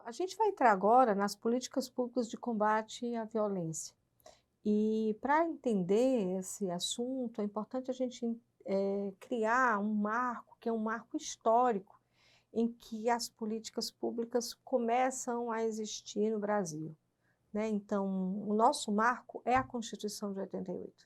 A gente vai entrar agora nas políticas públicas de combate à violência. E para entender esse assunto, é importante a gente criar um marco, que é um marco histórico, em que as políticas públicas começam a existir no Brasil, né? Então, o nosso marco é a Constituição de 88.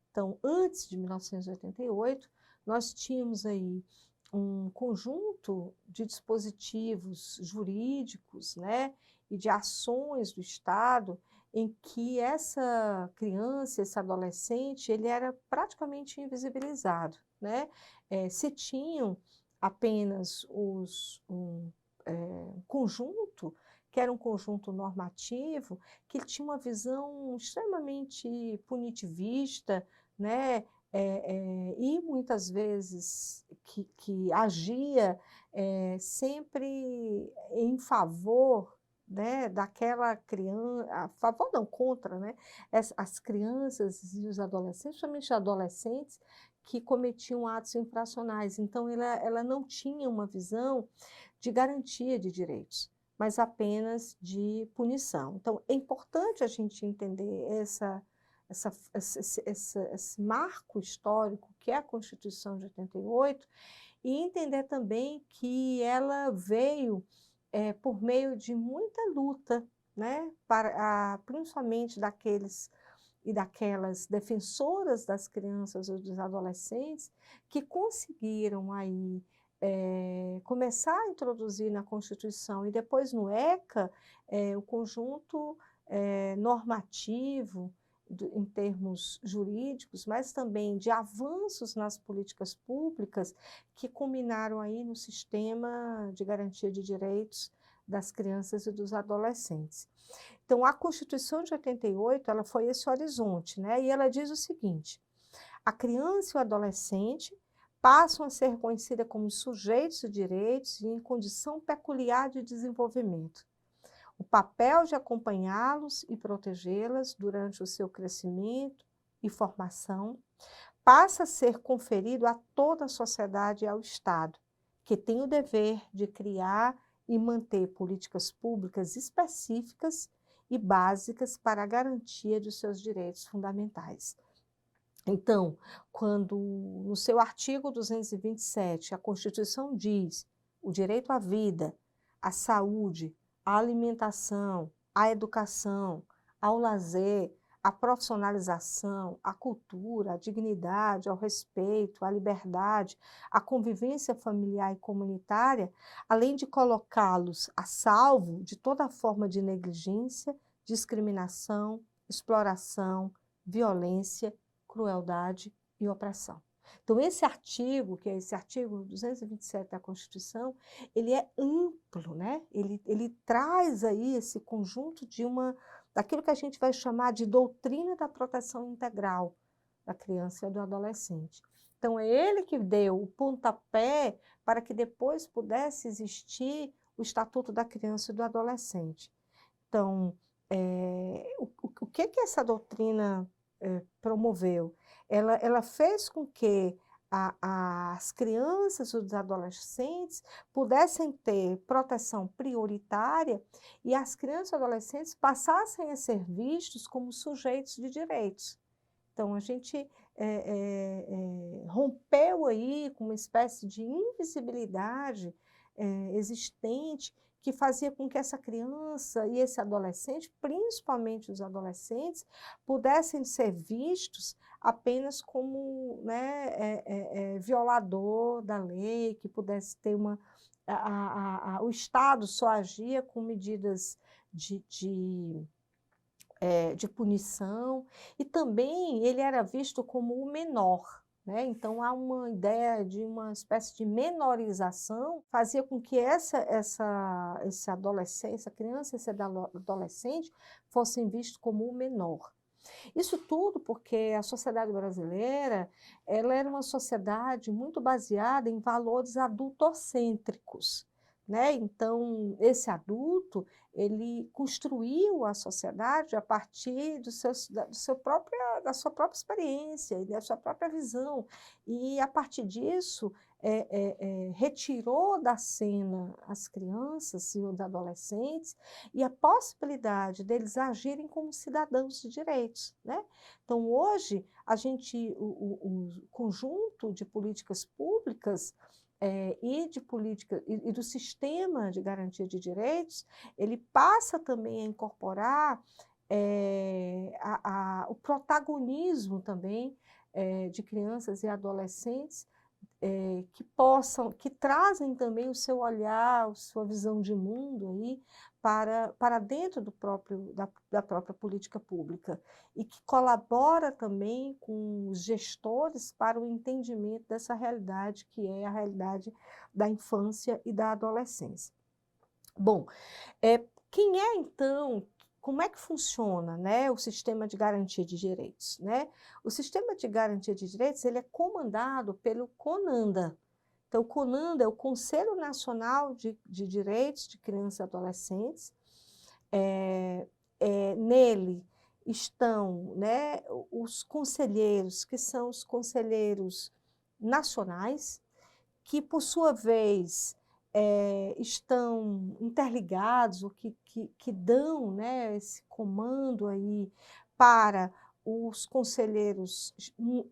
Então, antes de 1988, nós tínhamos aí um conjunto de dispositivos jurídicos, né, e de ações do Estado em que essa criança, esse adolescente, ele era praticamente invisibilizado, né? Se tinham apenas conjunto, que era um conjunto normativo, que ele tinha uma visão extremamente punitivista, né? E muitas vezes que agia sempre em favor, né, daquela criança, a favor não, contra, né, as crianças e os adolescentes, principalmente adolescentes, que cometiam atos infracionais. Então, ela não tinha uma visão de garantia de direitos, mas apenas de punição. Então, é importante a gente entender esse marco histórico que é a Constituição de 88 e entender também que ela veio por meio de muita luta, né, principalmente daqueles e daquelas defensoras das crianças ou dos adolescentes que conseguiram aí começar a introduzir na Constituição e depois no ECA o conjunto normativo em termos jurídicos, mas também de avanços nas políticas públicas que culminaram aí no sistema de garantia de direitos das crianças e dos adolescentes. Então, a Constituição de 88, ela foi esse horizonte, né? E ela diz o seguinte: a criança e o adolescente passam a ser conhecidas como sujeitos de direitos e em condição peculiar de desenvolvimento. O papel de acompanhá-los e protegê-las durante o seu crescimento e formação passa a ser conferido a toda a sociedade e ao Estado, que tem o dever de criar e manter políticas públicas específicas e básicas para a garantia dos seus direitos fundamentais. Então, quando no seu artigo 227 a Constituição diz o direito à vida, à saúde, à alimentação, à educação, ao lazer, à profissionalização, à cultura, à dignidade, ao respeito, à liberdade, à convivência familiar e comunitária, além de colocá-los a salvo de toda forma de negligência, discriminação, exploração, violência, crueldade e opressão. Então, esse artigo, que é esse artigo 227 da Constituição, ele é amplo, né? Ele traz aí esse conjunto daquilo que a gente vai chamar de doutrina da proteção integral da criança e do adolescente. Então, é ele que deu o pontapé para que depois pudesse existir o Estatuto da Criança e do Adolescente. Então, o que essa doutrina promoveu? Ela fez com que as crianças e os adolescentes pudessem ter proteção prioritária e as crianças e adolescentes passassem a ser vistos como sujeitos de direitos. Então, a gente rompeu aí com uma espécie de invisibilidade existente que fazia com que essa criança e esse adolescente, principalmente os adolescentes, pudessem ser vistos apenas como, né, violador da lei, que pudesse ter o Estado só agia com medidas de punição, e também ele era visto como o menor, né? Então, há uma ideia de uma espécie de menorização, fazia com que essa adolescente, essa criança, esse adolescente fossem vistos como o menor. Isso tudo porque a sociedade brasileira, ela era uma sociedade muito baseada em valores adultocêntricos. né? Então, esse adulto, ele construiu a sociedade a partir da sua própria experiência e da sua própria visão. E, a partir disso, retirou da cena as crianças e os adolescentes e a possibilidade deles agirem como cidadãos de direitos, né? Então, hoje, o conjunto de políticas públicas e do sistema de garantia de direitos, ele passa também a incorporar o protagonismo também de crianças e adolescentes que trazem também o seu olhar, a sua visão de mundo aí para dentro da própria política pública e que colabora também com os gestores para o entendimento dessa realidade que é a realidade da infância e da adolescência. Bom, quem é então, como é que funciona, né, o sistema de garantia de direitos, né? O sistema de garantia de direitos, ele é comandado pelo CONANDA. Então, o CONANDA é o Conselho Nacional de Direitos de Crianças e Adolescentes. Nele estão, né, os conselheiros, que são os conselheiros nacionais, que, por sua vez, estão interligados, ou que dão, né, esse comando aí para os conselheiros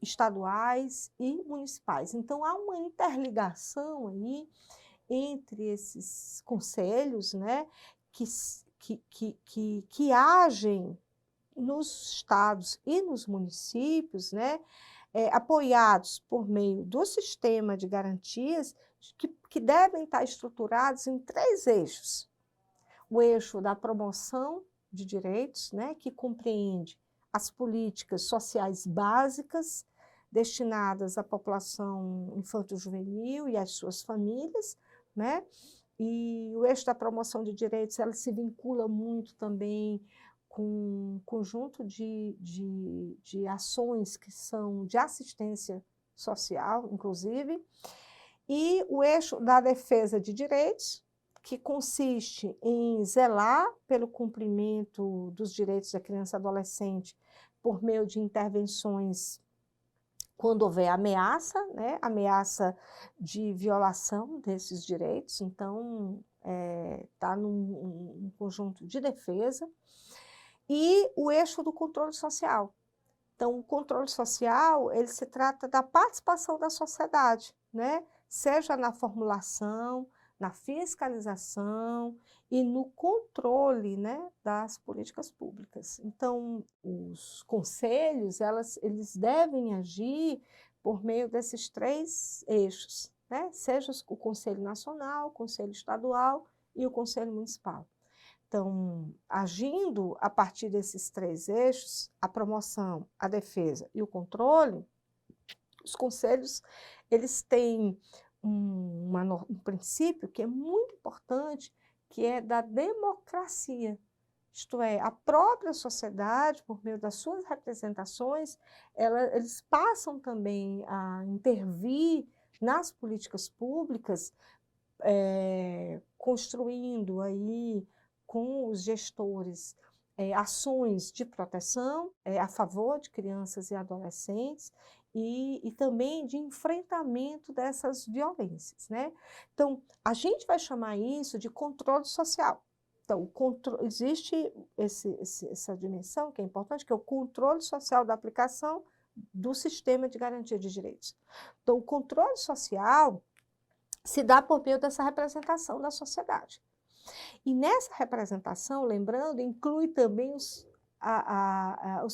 estaduais e municipais. Então, há uma interligação aí entre esses conselhos, né, que agem nos estados e nos municípios, né, apoiados por meio do sistema de garantias que devem estar estruturados em 3 eixos. O eixo da promoção de direitos, né, que compreende as políticas sociais básicas destinadas à população infanto-juvenil e às suas famílias, né? E o eixo da promoção de direitos, ela se vincula muito também com um conjunto de ações que são de assistência social, inclusive, e o eixo da defesa de direitos, que consiste em zelar pelo cumprimento dos direitos da criança e adolescente por meio de intervenções quando houver ameaça, né, ameaça de violação desses direitos. Então, está num conjunto de defesa. E o eixo do controle social. Então, o controle social, ele se trata da participação da sociedade, né? Seja na formulação, na fiscalização e no controle, né, das políticas públicas. Então, os conselhos, eles devem agir por meio desses 3 eixos, né? Seja o Conselho Nacional, o Conselho Estadual e o Conselho Municipal. Então, agindo a partir desses 3 eixos, a promoção, a defesa e o controle, os conselhos, eles têm um princípio que é muito importante, que é da democracia. Isto é, a própria sociedade, por meio das suas representações, eles passam também a intervir nas políticas públicas, construindo aí com os gestores ações de proteção a favor de crianças e adolescentes e também de enfrentamento dessas violências, né? Então, a gente vai chamar isso de controle social. Então, existe essa dimensão que é importante, que é o controle social da aplicação do sistema de garantia de direitos. Então, o controle social se dá por meio dessa representação da sociedade. E nessa representação, lembrando, inclui também os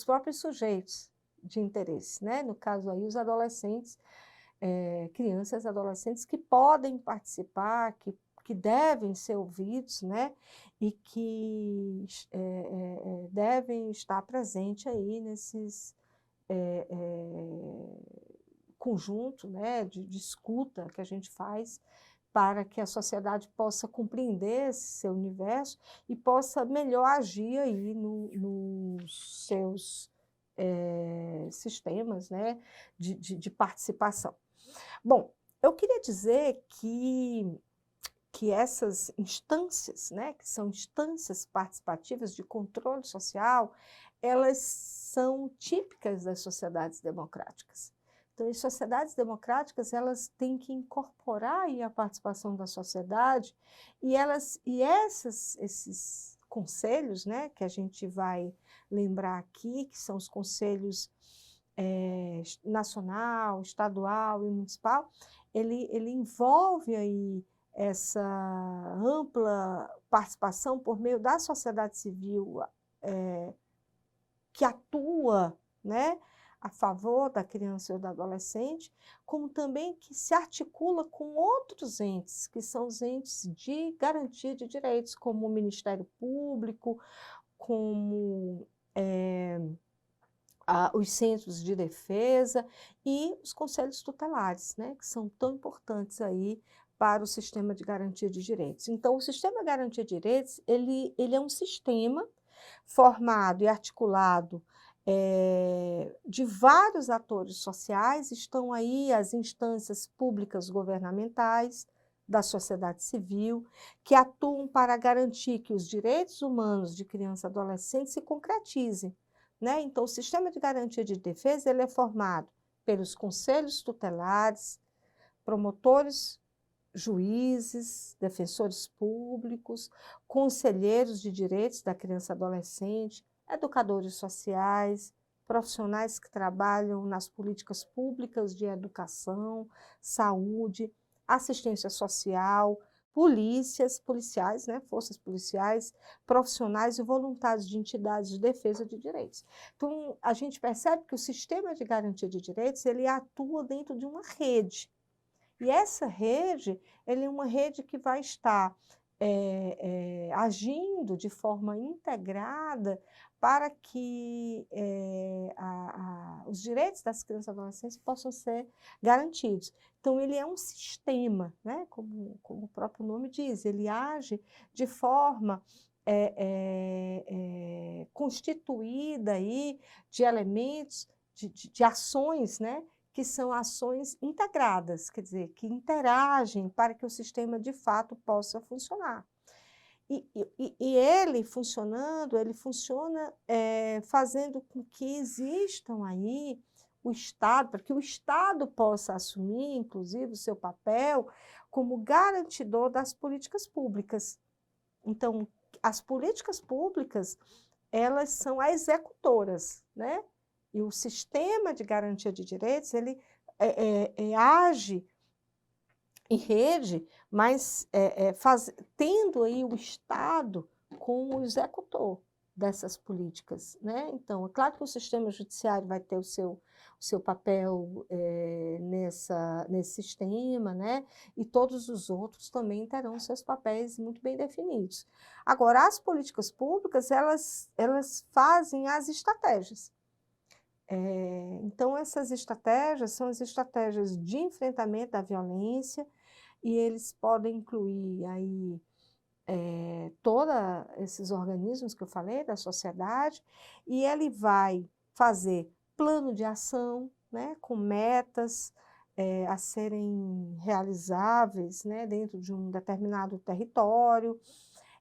próprios sujeitos de interesse, né? No caso aí, os adolescentes, crianças e adolescentes que podem participar, que devem ser ouvidos, né? E que devem estar presentes aí nesses conjunto, né, de escuta que a gente faz para que a sociedade possa compreender esse seu universo e possa melhor agir aí nos seus sistemas, né, de participação. Bom, eu queria dizer que que essas instâncias, né, que são instâncias participativas de controle social, elas são típicas das sociedades democráticas. Então, as sociedades democráticas, elas têm que incorporar aí a participação da sociedade e esses conselhos, né, que a gente vai lembrar aqui, que são os conselhos nacional, estadual e municipal, ele envolve aí essa ampla participação por meio da sociedade civil que atua, né, a favor da criança ou do adolescente, como também que se articula com outros entes, que são os entes de garantia de direitos, como o Ministério Público, como os centros de defesa e os conselhos tutelares, né, que são tão importantes aí para o sistema de garantia de direitos. Então, o sistema de garantia de direitos, ele é um sistema formado e articulado de vários atores sociais, estão aí as instâncias públicas governamentais, da sociedade civil, que atuam para garantir que os direitos humanos de criança e adolescente se concretizem, né? Então, o sistema de garantia de defesa ele é formado pelos conselhos tutelares, promotores, juízes, defensores públicos, conselheiros de direitos da criança e adolescente, educadores sociais, profissionais que trabalham nas políticas públicas de educação, saúde, assistência social, policiais, né, forças policiais, profissionais e voluntários de entidades de defesa de direitos. Então, a gente percebe que o sistema de garantia de direitos, ele atua dentro de uma rede. E essa rede, ele é uma rede que vai estar agindo de forma integrada para que os direitos das crianças e adolescentes possam ser garantidos. Então, ele é um sistema, né? Como o próprio nome diz, ele age de forma constituída aí de elementos, de ações, né? Que são ações integradas, quer dizer, que interagem para que o sistema de fato possa funcionar. E ele funcionando, ele funciona fazendo com que existam aí o Estado, para que o Estado possa assumir, inclusive, o seu papel como garantidor das políticas públicas. Então, as políticas públicas, elas são as executoras, né? E o sistema de garantia de direitos, ele age em rede, mas tendo aí o Estado como executor dessas políticas, né? Então, é claro que o sistema judiciário vai ter o seu papel nesse sistema, né? E todos os outros também terão seus papéis muito bem definidos. Agora, as políticas públicas, elas fazem as estratégias. Então, essas estratégias são as estratégias de enfrentamento da violência e eles podem incluir aí todos esses organismos que eu falei, da sociedade, e ele vai fazer plano de ação, né, com metas a serem realizáveis, né, dentro de um determinado território.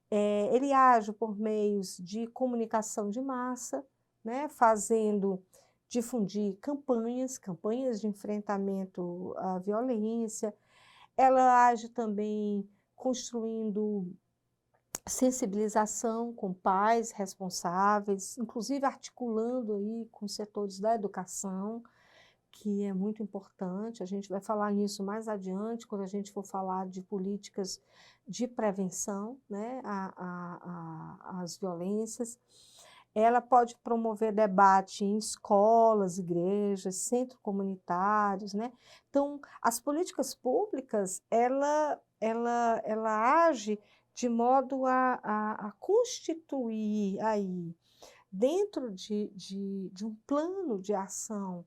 Ele age por meios de comunicação de massa, né, difundir campanhas de enfrentamento à violência. Ela age também construindo sensibilização com pais responsáveis, inclusive articulando aí com os setores da educação, que é muito importante. A gente vai falar nisso mais adiante, quando a gente for falar de políticas de prevenção, né, às violências. Ela pode promover debate em escolas, igrejas, centros comunitários, né? Então, as políticas públicas, ela age de modo a constituir aí, dentro de um plano de ação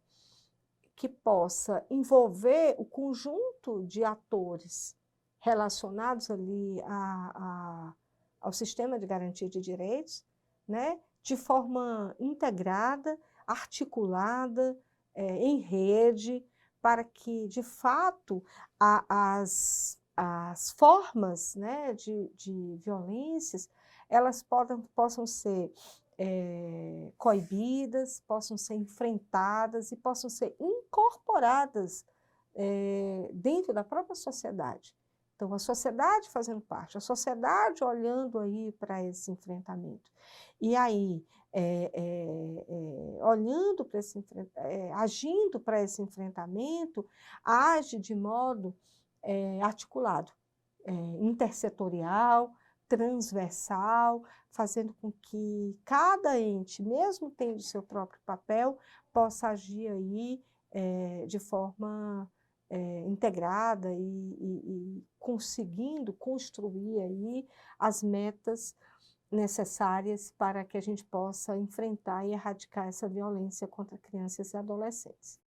que possa envolver o conjunto de atores relacionados ali ao sistema de garantia de direitos, né? De forma integrada, articulada, em rede, para que, de fato, as formas, né, de violências, elas possam ser coibidas, possam ser enfrentadas e possam ser incorporadas dentro da própria sociedade. Então, a sociedade fazendo parte, a sociedade olhando aí para esse enfrentamento. E aí, olhando para esse agindo para esse enfrentamento, age de modo articulado, intersetorial, transversal, fazendo com que cada ente, mesmo tendo seu próprio papel, possa agir aí de forma integrada e conseguindo construir aí as metas necessárias para que a gente possa enfrentar e erradicar essa violência contra crianças e adolescentes.